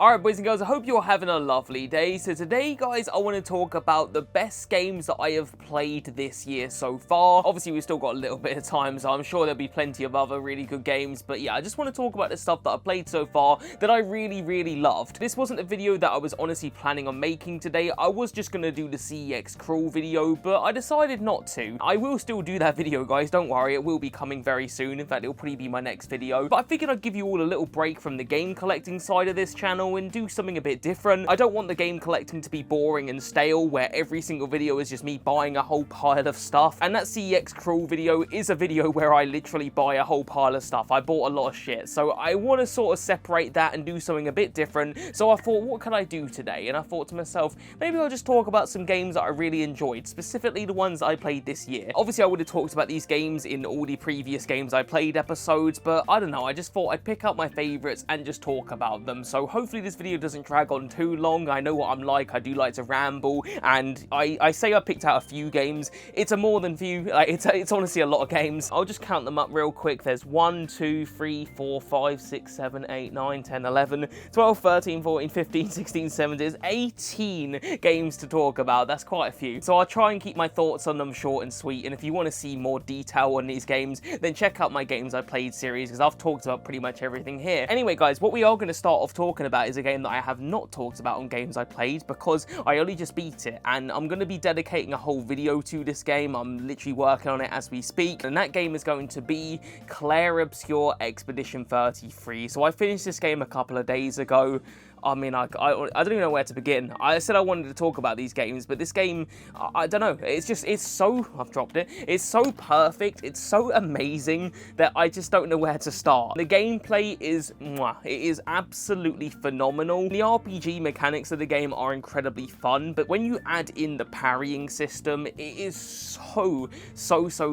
Alright boys and girls, I hope you're having a lovely day. So today guys, I want to talk about the best games that I have played this year so far. Obviously we've still got a little bit of time, so I'm sure there'll be plenty of other really good games. But yeah, I just want to talk about the stuff that I've played so far that I really loved. This wasn't a video that I was honestly planning on making today. I was just going to do the CEX crawl video, but I decided not to. I will still do that video guys, don't worry, it will be coming very soon. In fact, it'll probably be my next video. But I figured I'd give you all a little break from the game collecting side of this channel and do something a bit different. I don't want the game collecting to be boring and stale, where every single video is just me buying a whole pile of stuff. And that CEX crawl video is a video where I literally buy a whole pile of stuff. I bought a lot of shit. So I want to sort of separate that and do something a bit different. So I thought, what can I do today? And I thought to myself, maybe I'll just talk about some games that I really enjoyed, specifically the ones I played this year. Obviously, I would have talked about these games in all the previous games I played episodes, but I don't know, I just thought I'd pick up my favorites and just talk about them. So hopefully this video doesn't drag on too long. I know what I'm like, I do like to ramble, and I say I picked out a few games. It's a more than few, like, it's honestly a lot of games. I'll just count them up real quick. There's 1, 2, 3, 4, 5, 6, 7, 8, 9, 10, 11, 12, 13, 14, 15, 16, 17, there's 18 games to talk about. That's quite a few. So I'll try and keep my thoughts on them short and sweet, and if you want to see more detail on these games, then check out my Games I Played series, because I've talked about pretty much everything here. Anyway guys, what we are going to start off talking about is a game that I have not talked about on Games I Played, because I only just beat it, and I'm going to be dedicating a whole video to this game. I'm literally working on it as we speak, and that game is going to be Clair Obscur Expedition 33. So I finished this game a couple of days ago. I mean, I don't even know where to begin. I said I wanted to talk about these games, but this game, I don't know. It's so, I've dropped it. It's so perfect. It's so amazing that I just don't know where to start. The gameplay is, it is absolutely phenomenal. The RPG mechanics of the game are incredibly fun, but when you add in the parrying system, it is so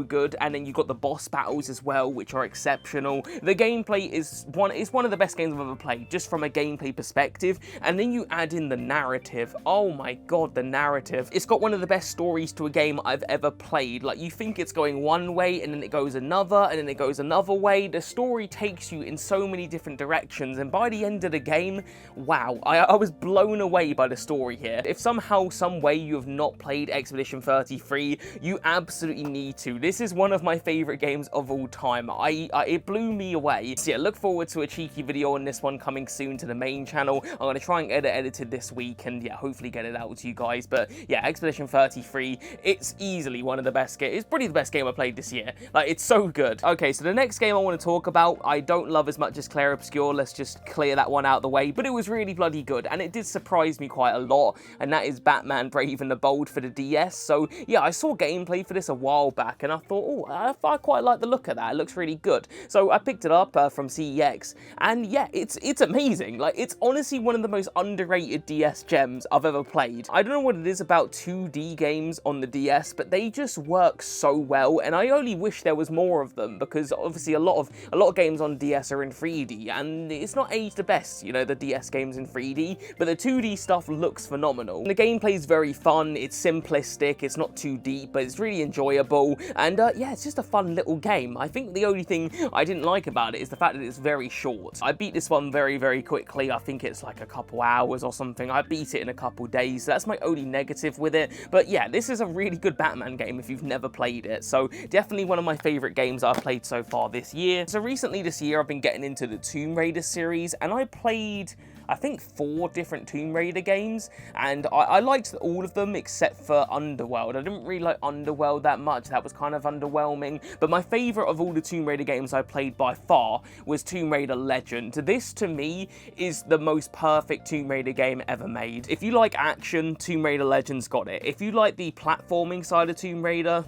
good. And then you've got the boss battles as well, which are exceptional. The gameplay is one of the best games I've ever played, just from a gameplay perspective. And then you add in the narrative. Oh my god, the narrative. It's got one of the best stories to a game I've ever played. Like, you think it's going one way, and then it goes another, and then it goes another way. The story takes you in so many different directions, and by the end of the game, wow, I was blown away by the story here. If somehow, some way you have not played Expedition 33, you absolutely need to. This is one of my favorite games of all time. It blew me away. So yeah, look forward to a cheeky video on this one coming soon to the main channel. I'm going to try and get it edited this week, and yeah, hopefully get it out to you guys. But yeah, Expedition 33, it's easily one of the best games. It's probably the best game I played this year. Like, it's so good. Okay, so the next game I want to talk about, I don't love as much as Clair Obscur. Let's just clear that one out of the way. But it was really bloody good, and it did surprise me quite a lot, and that is Batman Brave and the Bold for the DS. So yeah, I saw gameplay for this a while back, and I thought, oh, I quite like the look of that. It looks really good. So I picked it up from CEX, and yeah, it's amazing. Like, it's honestly one of the most underrated DS gems I've ever played. I don't know what it is about 2D games on the DS, but they just work so well, and I only wish there was more of them, because obviously a lot of games on DS are in 3D, and it's not aged the best, you know, the DS games in 3D, but the 2D stuff looks phenomenal. And the gameplay is very fun, it's simplistic, it's not too deep, but it's really enjoyable, and yeah, it's just a fun little game. I think the only thing I didn't like about it is the fact that it's very short. I beat this one very quickly. I think it's like a couple hours or something. I beat it in a couple days, so that's my only negative with it. But yeah, this is a really good Batman game if you've never played it, so definitely one of my favorite games I've played so far this year. So recently this year I've been getting into the Tomb Raider series, and I played, I think, 4 different Tomb Raider games, and I liked all of them except for Underworld. I didn't really like Underworld that much. That was kind of underwhelming, but my favourite of all the Tomb Raider games I played by far was Tomb Raider Legend. This, to me, is the most perfect Tomb Raider game ever made. If you like action, Tomb Raider Legend's got it. If you like the platforming side of Tomb Raider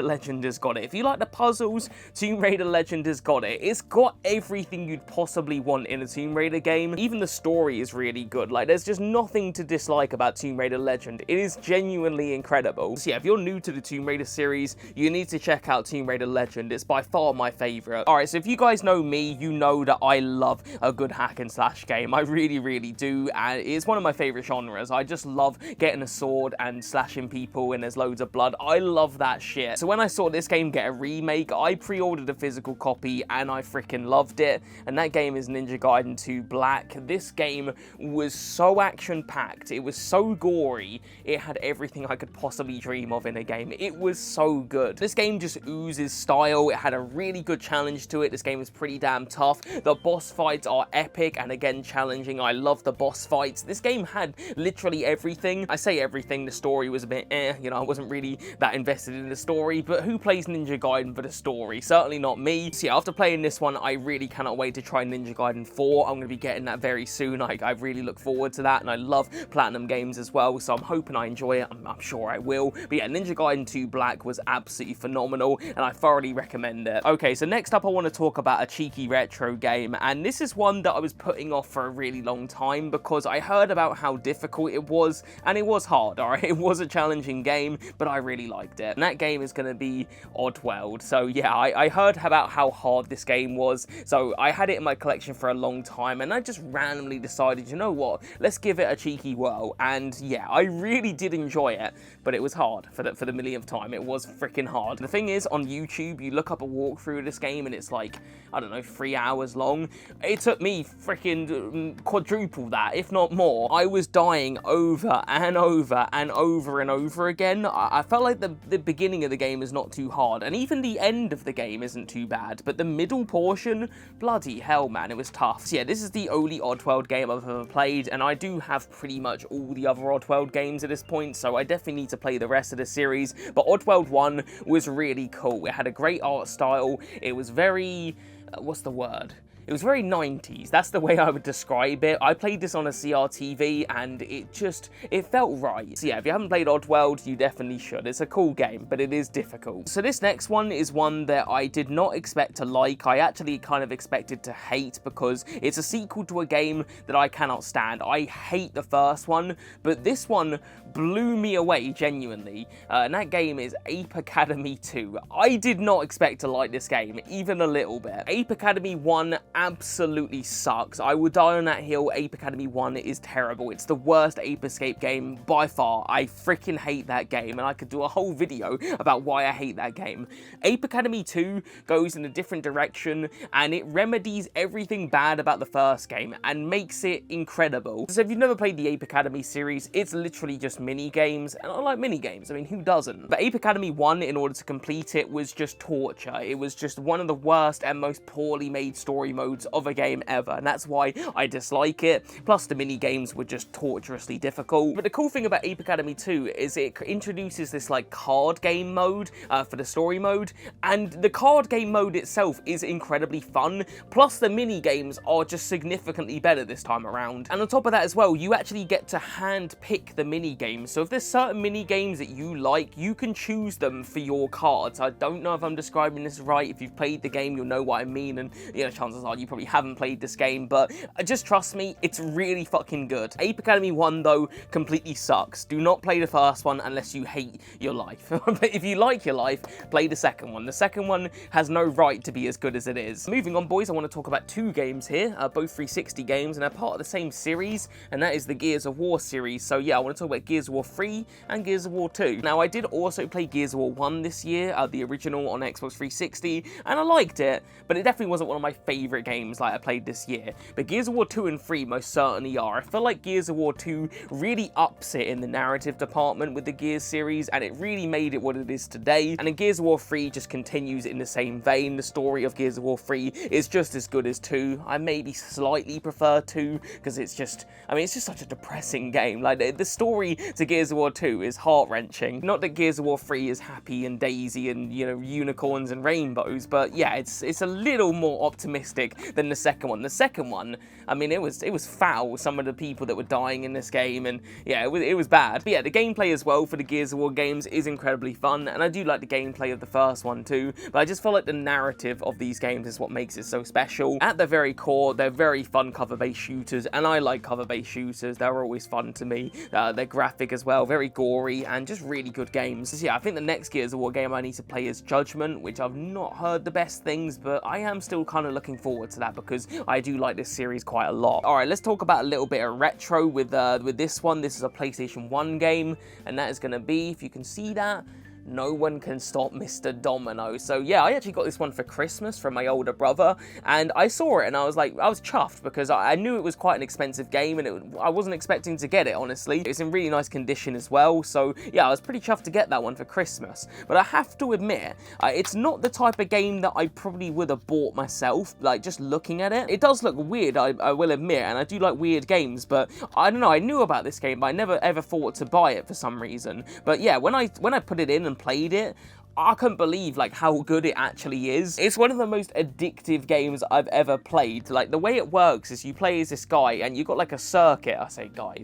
Legend has got it. If you like the puzzles, Tomb Raider Legend has got it. It's got everything you'd possibly want in a Tomb Raider game. Even the story is really good. Like, there's just nothing to dislike about Tomb Raider Legend. It is genuinely incredible. So yeah, if you're new to the Tomb Raider series, you need to check out Tomb Raider Legend. It's by far my favorite. Alright, so if you guys know me, you know that I love a good hack and slash game. I really do, and it's one of my favorite genres. I just love getting a sword and slashing people and there's loads of blood. I love that shit. So when I saw this game get a remake, I pre-ordered a physical copy and I freaking loved it. And that game is Ninja Gaiden 2 Black. This game game was so action-packed, it was so gory, it had everything I could possibly dream of in a game. It was so good. This game just oozes style, it had a really good challenge to it, this game is pretty damn tough, the boss fights are epic and again challenging, I love the boss fights. This game had literally everything. I say everything, the story was a bit you know, I wasn't really that invested in the story, but who plays Ninja Gaiden for the story? Certainly not me. So yeah, after playing this one, I really cannot wait to try Ninja Gaiden 4. I'm going to be getting that very soon. I really look forward to that, and I love Platinum games as well, so I'm hoping I enjoy it. I'm sure I will. But yeah, Ninja Gaiden 2 Black was absolutely phenomenal, and I thoroughly recommend it. Okay, so next up I want to talk about a cheeky retro game, and this is one that I was putting off for a really long time because I heard about how difficult it was, and it was hard, alright? It was a challenging game, but I really liked it. And that game is going to be Oddworld. So yeah, I heard about how hard this game was, so I had it in my collection for a long time, and I just randomly decided, you know what, let's give it a cheeky whirl. And yeah, I really did enjoy it, but it was hard for the millionth time. It was freaking hard. The thing is, on YouTube, you look up a walkthrough of this game, and it's like, I don't know, 3 hours long. It took me freaking quadruple that, if not more. I was dying over and over and over and over again. I felt like the beginning of the game is not too hard, and even the end of the game isn't too bad, but the middle portion, bloody hell, man, it was tough. So yeah, this is the only Oddworld game I've ever played, and I do have pretty much all the other Oddworld games at this point, so I definitely need to play the rest of the series. But Oddworld 1 was really cool. It had a great art style. It was very, what's the word? It was very 90s, that's the way I would describe it. I played this on a CRTV and it felt right. So yeah, if you haven't played Oddworld, you definitely should. It's a cool game, but it is difficult. So this next one is one that I did not expect to like. I actually kind of expected to hate because it's a sequel to a game that I cannot stand. I hate the first one, but this one blew me away, genuinely. And that game is Ape Academy 2. I did not expect to like this game, even a little bit. Ape Academy 1 absolutely sucks. I will die on that hill. Ape Academy 1 is terrible. It's the worst Ape Escape game by far. I freaking hate that game, and I could do a whole video about why I hate that game. Ape Academy 2 goes in a different direction, and it remedies everything bad about the first game and makes it incredible. So if you've never played the Ape Academy series, it's literally just mini games, and I like mini games. I mean, who doesn't? But Ape Academy 1, in order to complete it, was just torture. It was just one of the worst and most poorly made story modes of a game ever, and that's why I dislike it. Plus the mini games were just torturously difficult. But the cool thing about Ape Academy 2 is it introduces this like card game mode for the story mode, and the card game mode itself is incredibly fun, plus the mini games are just significantly better this time around. And on top of that as well, you actually get to hand pick the mini games. So if there's certain mini games that you like, you can choose them for your cards. I don't know if I'm describing this right. If you've played the game, you'll know what I mean, and you know, chances are you probably haven't played this game, but just trust me, it's really fucking good. Ape Academy 1 though completely sucks. Do not play the first one unless you hate your life. But if you like your life, play the second one. The second one has no right to be as good as it is. Moving on, boys, I want to talk about two games here, both 360 games, and they're part of the same series, and that is the Gears of War series. So yeah, I want to talk about Gears of War 3 and Gears of War 2. Now, I did also play Gears of War 1 this year, the original on Xbox 360, and I liked it, but it definitely wasn't one of my favourite games like I played this year. But Gears of War 2 and 3 most certainly are. I feel like Gears of War 2 really ups it in the narrative department with the Gears series, and it really made it what it is today. And then Gears of War 3 just continues in the same vein. The story of Gears of War 3 is just as good as 2. I maybe slightly prefer 2 because it's just, I mean, it's just such a depressing game. Like, the story to Gears of War 2 is heart-wrenching. Not that Gears of War 3 is happy and daisy and, you know, unicorns and rainbows, but yeah, it's a little more optimistic than the second one. The second one, I mean, it was foul, some of the people that were dying in this game, and yeah, it was bad. But yeah, the gameplay as well for the Gears of War games is incredibly fun, and I do like the gameplay of the first one too, but I just feel like the narrative of these games is what makes it so special. At their very core, they're very fun cover-based shooters, and I like cover-based shooters. They're always fun to me. They're graphic as well, very gory, and just really good games. So yeah, I think the next Gears of War game I need to play is Judgment, which I've not heard the best things, but I am still kind of looking forward to that because I do like this series quite a lot. Alright, let's talk about a little bit of retro with this one. This is a PlayStation 1 game, and that is going to be, if you can see that, no one can stop Mr. Domino. So yeah, I actually got this one for Christmas from my older brother, and I saw it and I was chuffed because I knew it was quite an expensive game, and I wasn't expecting to get it, honestly. It's in really nice condition as well, so yeah, I was pretty chuffed to get that one for Christmas. But I have to admit, it's not the type of game that I probably would have bought myself, like just looking at it. It does look weird, I will admit, and I do like weird games, but I don't know, I knew about this game, but I never ever thought to buy it for some reason. But yeah, when I put it in and played it, I couldn't believe like how good it actually is. It's one of the most addictive games I've ever played. Like the way it works is you play as this guy and you've got like a circuit. I say guy,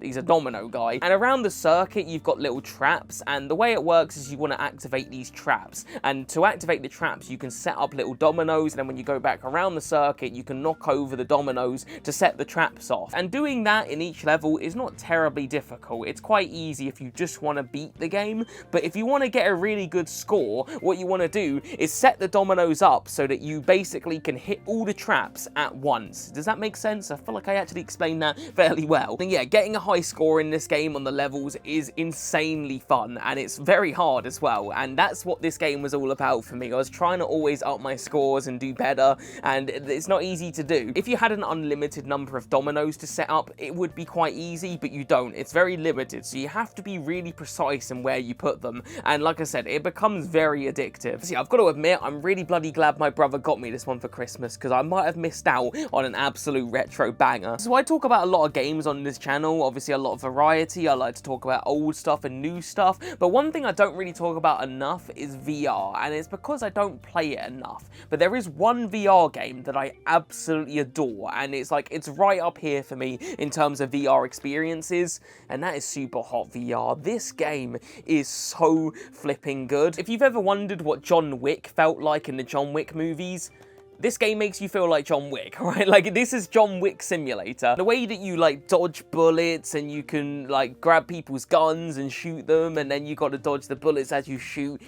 he's a domino guy. And around the circuit you've got little traps, and the way it works is you want to activate these traps. And to activate the traps you can set up little dominoes, and then when you go back around the circuit you can knock over the dominoes to set the traps off. And doing that in each level is not terribly difficult. It's quite easy if you just want to beat the game, but if you want to get a really good score, what you want to do is set the dominoes up so that you basically can hit all the traps at once. Does that make sense? I feel like I actually explained that fairly well. And yeah, getting a high score in this game on the levels is insanely fun, and it's very hard as well, and that's what this game was all about for me. I was trying to always up my scores and do better, and it's not easy to do. If you had an unlimited number of dominoes to set up, it would be quite easy, but you don't. It's very limited, so you have to be really precise in where you put them, and like I said, it becomes very addictive. So yeah, I've got to admit, I'm really bloody glad my brother got me this one for Christmas, because I might have missed out on an absolute retro banger. So I talk about a lot of games on this channel, obviously a lot of variety. I like to talk about old stuff and new stuff, but one thing I don't really talk about enough is VR, and it's because I don't play it enough. But there is one VR game that I absolutely adore, and it's right up here for me in terms of VR experiences, and that is Superhot VR. This game is so flipping good. If you've ever wondered what John Wick felt like in the John Wick movies, this game makes you feel like John Wick, right? Like, this is John Wick Simulator. The way that you, like, dodge bullets and you can, like, grab people's guns and shoot them, and then you got to dodge the bullets as you shoot.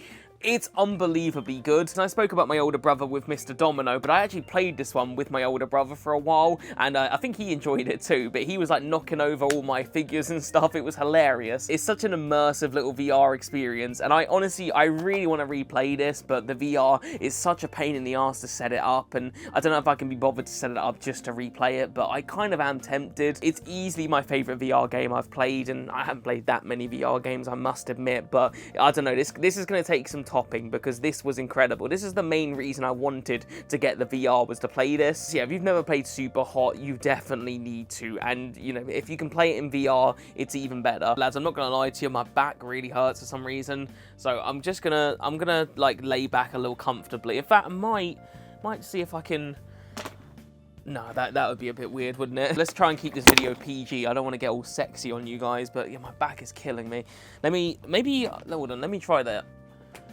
It's unbelievably good. And I spoke about my older brother with Mr. Domino, but I actually played this one with my older brother for a while, and I think he enjoyed it too, but he was like knocking over all my figures and stuff. It was hilarious. It's such an immersive little VR experience, and I really want to replay this, but the VR is such a pain in the ass to set it up, and I don't know if I can be bothered to set it up just to replay it, but I kind of am tempted. It's easily my favorite VR game I've played, and I haven't played that many VR games, I must admit, but I don't know, this is going to take some topping, because this was incredible. This is the main reason I wanted to get the VR, was to play this. So yeah, if you've never played Superhot, you definitely need to, and you know, if you can play it in VR, it's even better. Lads, I'm not gonna lie to you, my back really hurts for some reason, so I'm gonna like lay back a little comfortably. In fact, I might see if I can. No, that would be a bit weird, wouldn't it? Let's try and keep this video PG. I don't want to get all sexy on you guys, but yeah, my back is killing me. Hold on, let me try that.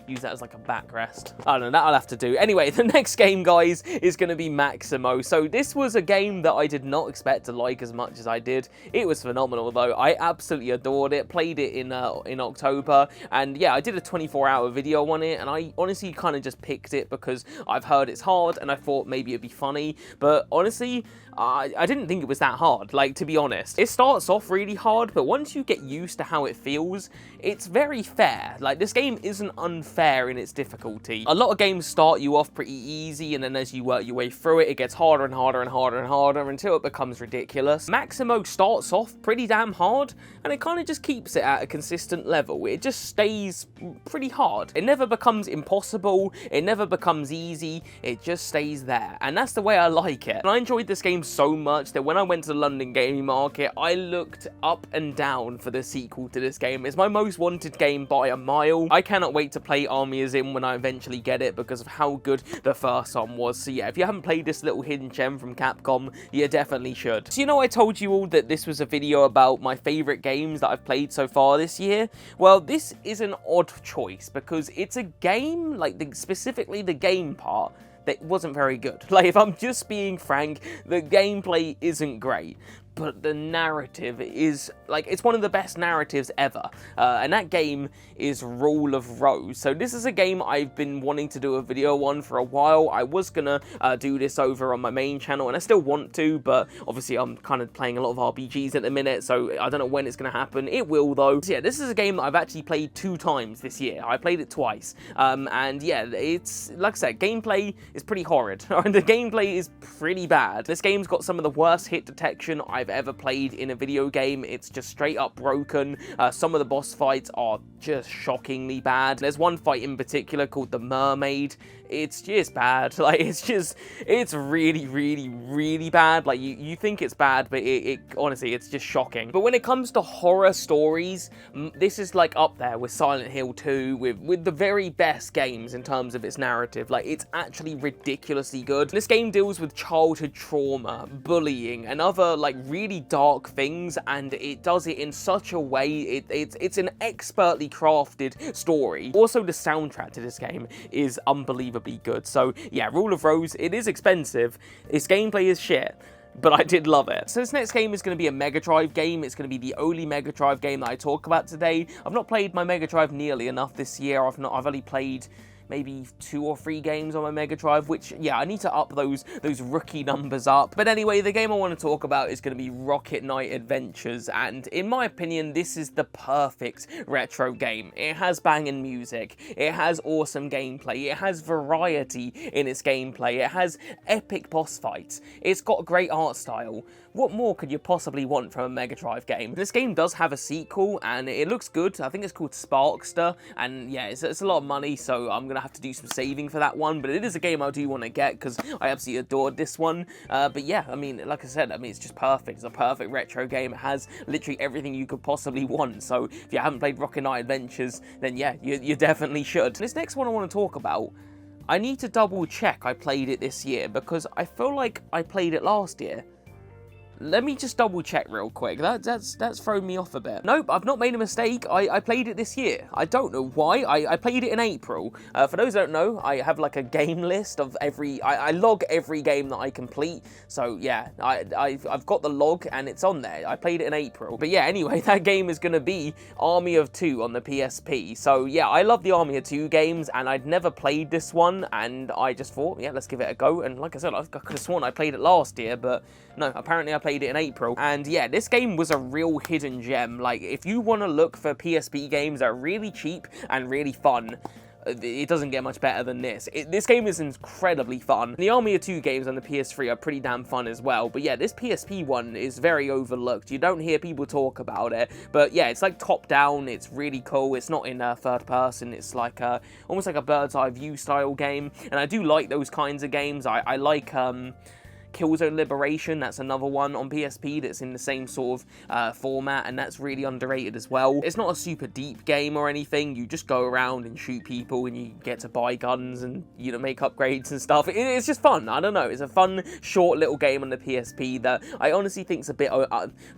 Use that as like a backrest. I don't know, that'll have to do. Anyway, the next game, guys, is going to be Maximo. So this was a game that I did not expect to like as much as I did. It was phenomenal, though. I absolutely adored it. Played it in October, and yeah, I did a 24-hour video on it, and I honestly kind of just picked it because I've heard it's hard, and I thought maybe it'd be funny, but honestly, I didn't think it was that hard, like, to be honest. It starts off really hard, but once you get used to how it feels, it's very fair. Like, this game isn't unfair in its difficulty. A lot of games start you off pretty easy, and then as you work your way through it, it gets harder and harder and harder and harder until it becomes ridiculous. Maximo starts off pretty damn hard, and it kind of just keeps it at a consistent level. It just stays pretty hard. It never becomes impossible, it never becomes easy, it just stays there. And that's the way I like it. And I enjoyed this game so much that when I went to the London gaming market, I looked up and down for the sequel to this game. It's my most wanted game by a mile. I cannot wait to play Army is In when I eventually get it because of how good the first one was. So yeah, if you haven't played this little hidden gem from Capcom, you definitely should. So you know, I told you all that this was a video about my favorite games that I've played so far this year. Well, this is an odd choice because it's a game, like specifically the game part, that wasn't very good. Like, if I'm just being frank, the gameplay isn't great. but the narrative is, like, it's one of the best narratives ever, and that game is Rule of Rose. So this is a game I've been wanting to do a video on for a while. I was gonna do this over on my main channel, and I still want to, but obviously I'm kind of playing a lot of RPGs at the minute, so I don't know when it's gonna happen. It will, though. So yeah, this is a game that I've actually played 2 times this year. I played it twice, and yeah, it's, like I said, gameplay is pretty horrid. The gameplay is pretty bad. This game's got some of the worst hit detection I've ever played in a video game. It's just straight up broken. Some of the boss fights are just shockingly bad. There's one fight in particular called the Mermaid. It's just bad. Like, it's really, really, really bad. Like, you think it's bad, but it honestly, it's just shocking. But when it comes to horror stories, this is like up there with Silent Hill 2, with the very best games in terms of its narrative. Like, it's actually ridiculously good. This game deals with childhood trauma, bullying, and other, like, really dark things, and it does it in such a way, it's an expertly crafted story. Also, the soundtrack to this game is unbelievably good. So yeah, Rule of Rose, it is expensive, its gameplay is shit, but I did love it. So this next game is going to be a Mega Drive game. It's going to be the only Mega Drive game that I talk about today. I've not played my Mega Drive nearly enough this year. I've only played maybe 2 or 3 games on my Mega Drive, which, yeah, I need to up those rookie numbers up. But anyway, the game I want to talk about is going to be Rocket Knight Adventures, and in my opinion, this is the perfect retro game. It has banging music, it has awesome gameplay, it has variety in its gameplay, it has epic boss fights, it's got a great art style. What more could you possibly want from a Mega Drive game? This game does have a sequel, and it looks good. I think it's called Sparkster, and yeah, it's a lot of money, so I'm gonna have to do some saving for that one, but it is a game I do want to get, because I absolutely adored this one. But yeah, I mean, like I said, it's just perfect. It's a perfect retro game. It has literally everything you could possibly want, so if you haven't played Rocket Knight Adventures, then yeah, you definitely should. This next one I want to talk about, I need to double check I played it this year, because I feel like I played it last year. Let me just double check real quick. That's thrown me off a bit. Nope, I've not made a mistake. I played it this year. I don't know why. I played it in April. For those who don't know, I have like a game list of every... I log every game that I complete. So yeah, I've got the log and it's on there. I played it in April. But yeah, anyway, that game is going to be Army of Two on the PSP. So yeah, I love the Army of Two games, and I'd never played this one, and I just thought, yeah, let's give it a go. And like I said, I could have sworn I played it last year, but no, apparently I played it in April. And yeah, this game was a real hidden gem. Like, if you want to look for PSP games that are really cheap and really fun, it doesn't get much better than this. This game is incredibly fun. The Army of Two games on the PS3 are pretty damn fun as well, but yeah, this PSP one is very overlooked. You don't hear people talk about it, but yeah, it's like top down, it's really cool. It's not in third person, it's like almost like a bird's eye view style game, and I do like those kinds of games. I like Killzone Liberation, that's another one on PSP that's in the same sort of format, and that's really underrated as well. It's not a super deep game or anything. You just go around and shoot people, and you get to buy guns and, you know, make upgrades and stuff. It's just fun. I don't know. It's a fun, short little game on the PSP that I honestly think is a bit,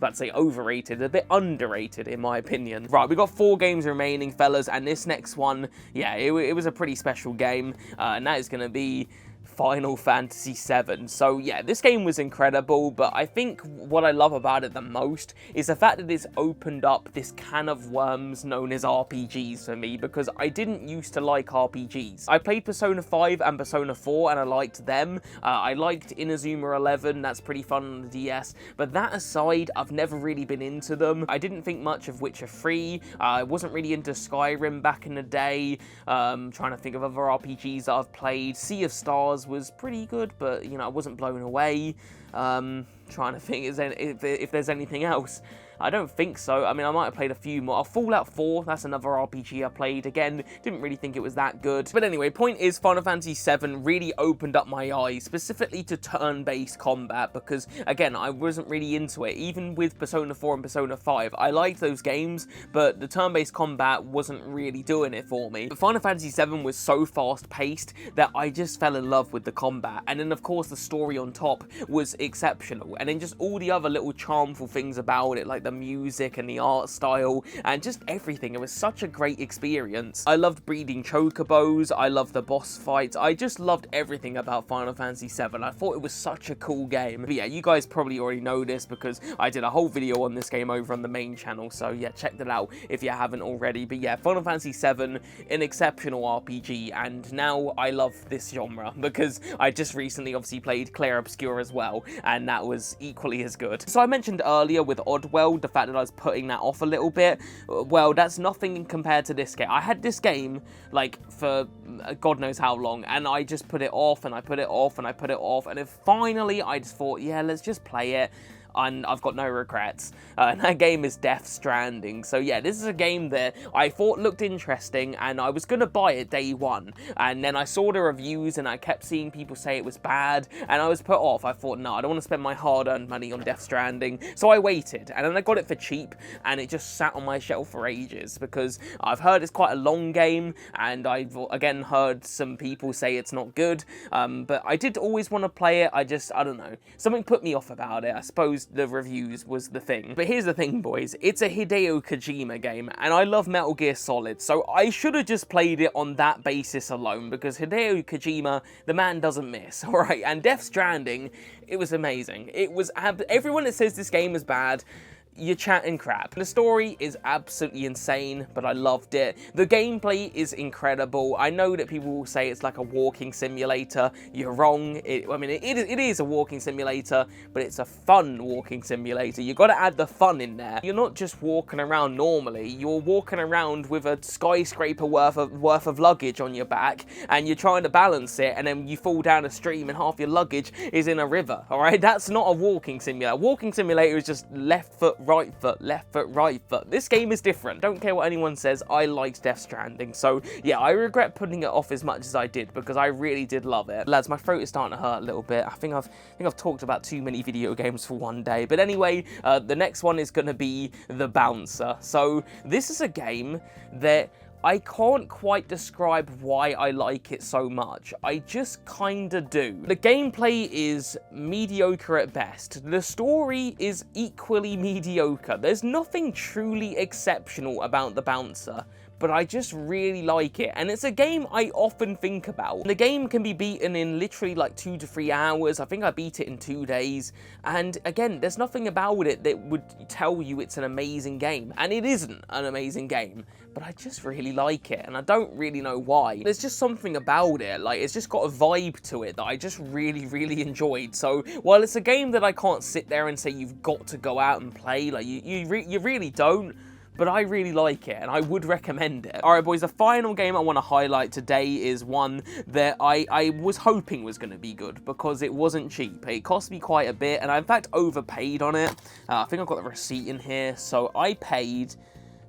let's say overrated, a bit underrated in my opinion. Right, we've got 4 games remaining, fellas, and this next one, yeah, it was a pretty special game, and that is going to be Final Fantasy VII. So yeah, this game was incredible, but I think what I love about it the most is the fact that it's opened up this can of worms known as RPGs for me, because I didn't used to like RPGs. I played Persona 5 and Persona 4 and I liked them. I liked Inazuma 11, that's pretty fun on the DS, but that aside, I've never really been into them. I didn't think much of Witcher 3, I wasn't really into Skyrim back in the day, trying to think of other RPGs that I've played. Sea of Stars was pretty good, but, you know, I wasn't blown away. Trying to think if there's anything else. I don't think so. I mean, I might have played a few more. Fallout 4, that's another RPG I played. Again, didn't really think it was that good. But anyway, point is, Final Fantasy VII really opened up my eyes, specifically to turn-based combat, because, again, I wasn't really into it. Even with Persona 4 and Persona 5, I liked those games, but the turn-based combat wasn't really doing it for me. But Final Fantasy VII was so fast-paced that I just fell in love with the combat. And then, of course, the story on top was exceptional. And then just all the other little charmful things about it, like the music and the art style and just everything. It was such a great experience. I loved breeding chocobos, I loved the boss fights, I just loved everything about Final Fantasy VII. I thought it was such a cool game. But yeah, you guys probably already know this because I did a whole video on this game over on the main channel, so yeah, check that out if you haven't already. But yeah, Final Fantasy VII, an exceptional RPG, and now I love this genre because I just recently obviously played Clair Obscur as well, and that was equally as good. So I mentioned earlier with Oddworld, the fact that I was putting that off a little bit. Well, that's nothing compared to this game. I had this game, like, for God knows how long, and I just put it off, and I put it off, and I put it off, and then finally I just thought, yeah, let's just play it. And I've got no regrets. And that game is Death Stranding. So yeah, this is a game that I thought looked interesting, and I was going to buy it day one. And then I saw the reviews, and I kept seeing people say it was bad, and I was put off. I thought, no, I don't want to spend my hard-earned money on Death Stranding. So I waited, and then I got it for cheap, and it just sat on my shelf for ages, because I've heard it's quite a long game, and I've, again, heard some people say it's not good. But I did always want to play it. I don't know. Something put me off about it. I suppose the reviews was the thing. But here's the thing, boys. It's a Hideo Kojima game, and I love Metal Gear Solid, so I should have just played it on that basis alone, because Hideo Kojima, the man doesn't miss, alright? And Death Stranding, it was amazing. It was everyone that says this game is bad, you're chatting crap. The story is absolutely insane, but I loved it. The gameplay is incredible. I know that people will say it's like a walking simulator. You're wrong. I mean, it is a walking simulator, but it's a fun walking simulator. You got to add the fun in there. You're not just walking around normally. You're walking around with a skyscraper worth of luggage on your back, and you're trying to balance it, and then you fall down a stream, and half your luggage is in a river. All right, that's not a walking simulator. Walking simulator is just left foot, right foot, left foot, right foot. This game is different. Don't care what anyone says, I liked Death Stranding. So yeah, I regret putting it off as much as I did, because I really did love it. Lads, my throat is starting to hurt a little bit. I think I've talked about too many video games for one day. But anyway, the next one is going to be The Bouncer. So this is a game that I can't quite describe why I like it so much. I just kinda do. The gameplay is mediocre at best. The story is equally mediocre. There's nothing truly exceptional about The Bouncer, but I just really like it, and it's a game I often think about. The game can be beaten in literally like 2 to 3 hours. I think I beat it in 2 days, and again, there's nothing about it that would tell you it's an amazing game, and it isn't an amazing game, but I just really like it, and I don't really know why. There's just something about it, like, it's just got a vibe to it that I just really, really enjoyed. So, while it's a game that I can't sit there and say you've got to go out and play, like, you really don't, but I really like it, and I would recommend it. Alright boys, the final game I want to highlight today is one that I was hoping was going to be good, because it wasn't cheap. It cost me quite a bit, and I in fact overpaid on it. I think I've got the receipt in here, so I paid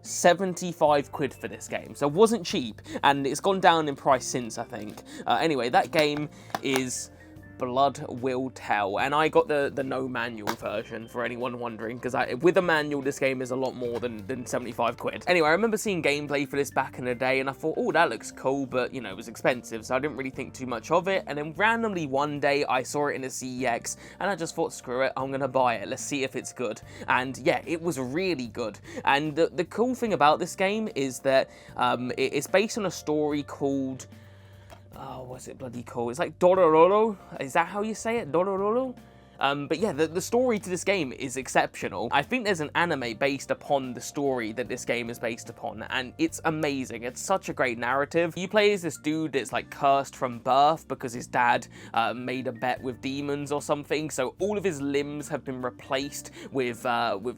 75 quid for this game, so it wasn't cheap, and it's gone down in price since, I think. Anyway, that game is Blood Will Tell, and I got the no manual version for anyone wondering, because with a manual this game is a lot more than 75 quid. Anyway, I remember seeing gameplay for this back in the day, and I thought, oh, that looks cool, but you know, it was expensive, so I didn't really think too much of it. And then randomly one day I saw it in a CEX, and I just thought, screw it, I'm gonna buy it, let's see if it's good. And yeah, it was really good. And the cool thing about this game is that it's based on a story called, oh, what's it bloody called? It's like Dorororo? Is that how you say it? Dorororo? But yeah, the story to this game is exceptional. I think there's an anime based upon the story that this game is based upon, and it's amazing. It's such a great narrative. You play as this dude that's like cursed from birth because his dad made a bet with demons or something, so all of his limbs have been replaced with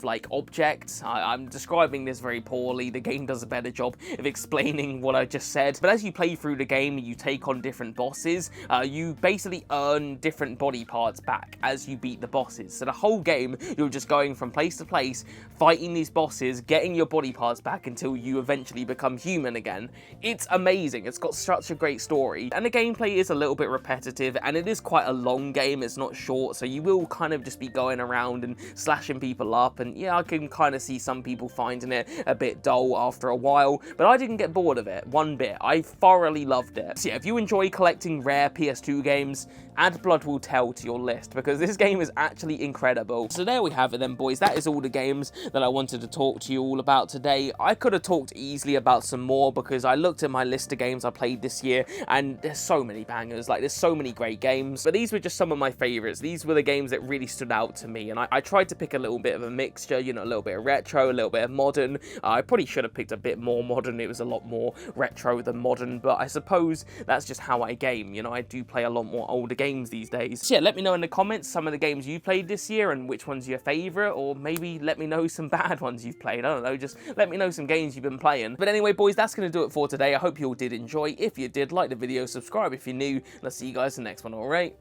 like objects. I'm describing this very poorly. The game does a better job of explaining what I just said. But as you play through the game, you take on different bosses. You basically earn different body parts back as you beat the bosses. So the whole game, you're just going from place to place, fighting these bosses, getting your body parts back until you eventually become human again. It's amazing. It's got such a great story. And the gameplay is a little bit repetitive, and it is quite a long game. It's not short, so you will kind of just be going around and slashing people up. And yeah, I can kind of see some people finding it a bit dull after a while, but I didn't get bored of it one bit. I thoroughly loved it. So yeah, if you enjoy collecting rare PS2 games, add Blood Will Tell to your list, because this game is actually incredible. So there we have it then, boys. That is all the games that I wanted to talk to you all about today. I could have talked easily about some more, because I looked at my list of games I played this year, and there's so many bangers, like there's so many great games, but these were just some of my favorites. These were the games that really stood out to me, and I tried to pick a little bit of a mixture, you know, a little bit of retro, a little bit of modern. I probably should have picked a bit more modern. It was a lot more retro than modern, but I suppose that's just how I game. You know, I do play a lot more older games these days. So yeah, let me know in the comments some of the games you played this year and which one's your favorite, or maybe let me know some bad ones you've played. I don't know, just let me know some games you've been playing. But anyway, boys, that's going to do it for today. I hope you all did enjoy. If you did, like the video, subscribe if you're new, and I'll see you guys in the next one, alright?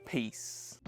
Peace.